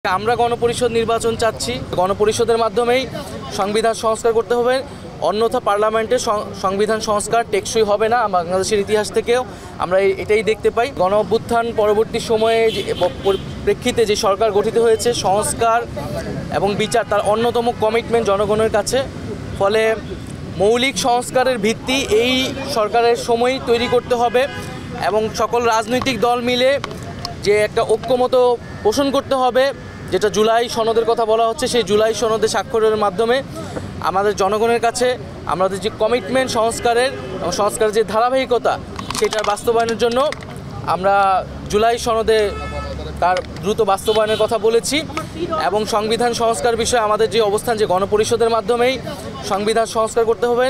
আমরা গণপরিষদ নির্বাচন চাচ্ছি। গণপরিষদের মাধ্যমেই সংবিধান সংস্কার করতে হবে, অন্যথা পার্লামেন্টে সংবিধান সংস্কার টেকসই হবে না। বাংলাদেশের ইতিহাস থেকেও আমরা এটাই দেখতে পাই। গণ অভ্যুত্থান পরবর্তী সময়ে প্রেক্ষিতে যে সরকার গঠিত হয়েছে, সংস্কার এবং বিচার তার অন্যতম কমিটমেন্ট জনগণের কাছে। ফলে মৌলিক সংস্কারের ভিত্তি এই সরকারের সময়ই তৈরি করতে হবে এবং সকল রাজনৈতিক দল মিলে যে একটা ঐক্যমত পোষণ করতে হবে, যেটা জুলাই সনদের কথা বলা হচ্ছে, সেই জুলাই সনদে স্বাক্ষরের মাধ্যমে আমাদের জনগণের কাছে আমাদের যে কমিটমেন্ট সংস্কারের এবং সংস্কারের যে ধারাবাহিকতা, সেটার বাস্তবায়নের জন্য আমরা জুলাই সনদে তার দ্রুত বাস্তবায়নের কথা বলেছি। এবং সংবিধান সংস্কার বিষয়ে আমাদের যে অবস্থান, যে গণপরিষদের মাধ্যমেই সংবিধান সংস্কার করতে হবে,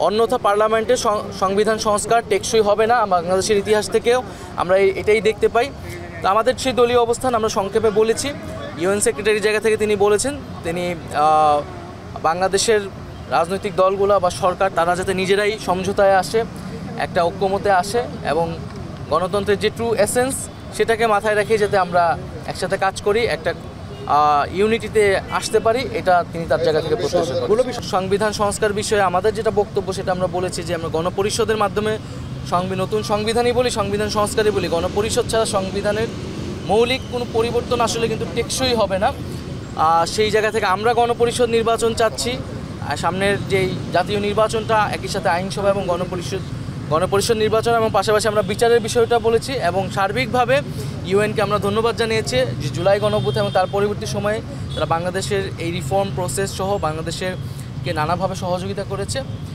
অন্যথা পার্লামেন্টে সংবিধান সংস্কার টেকসই হবে না। বাংলাদেশের ইতিহাস থেকেও আমরা এটাই দেখতে পাই। তো আমাদের সেই দলীয় অবস্থান আমরা সংক্ষেপে বলেছি। ইউএন সেক্রেটারি জায়গা থেকে তিনি বলেছেন, তিনি বাংলাদেশের রাজনৈতিক দলগুলো বা সরকার তারা যাতে নিজেরাই সমঝোতায় আসে, একটা ঐক্যমতে আসে এবং গণতন্ত্রের যে ট্রু এসেন্স সেটাকে মাথায় রেখে যাতে আমরা একসাথে কাজ করি, একটা ইউনিটিতে আসতে পারি, এটা তিনি তার জায়গা থেকে প্রত্যাশা করেন। সংবিধান সংস্কার বিষয়ে আমাদের যেটা বক্তব্য সেটা আমরা বলেছি যে আমরা গণপরিষদের মাধ্যমে নতুন সংবিধানই বলি, সংবিধান সংস্কারই বলি। গণপরিষদ ছাড়া সংবিধানের মৌলিক কোনো পরিবর্তন আসলে কিন্তু টেকসই হবে না। সেই জায়গা থেকে আমরা গণপরিষদ নির্বাচন চাচ্ছি। সামনের যেই জাতীয় নির্বাচনটা, একই সাথে আইনসভা এবং গণপরিষদ নির্বাচন এবং পাশাপাশি আমরা বিচারের বিষয়টা বলেছি। এবং সার্বিকভাবে ইউএনকে আমরা ধন্যবাদ জানিয়েছি যে জুলাই গণঅভ্যুত্থান এবং তার পরবর্তী সময়ে তারা বাংলাদেশের এই রিফর্ম প্রসেস সহ বাংলাদেশেরকে নানাভাবে সহযোগিতা করেছে।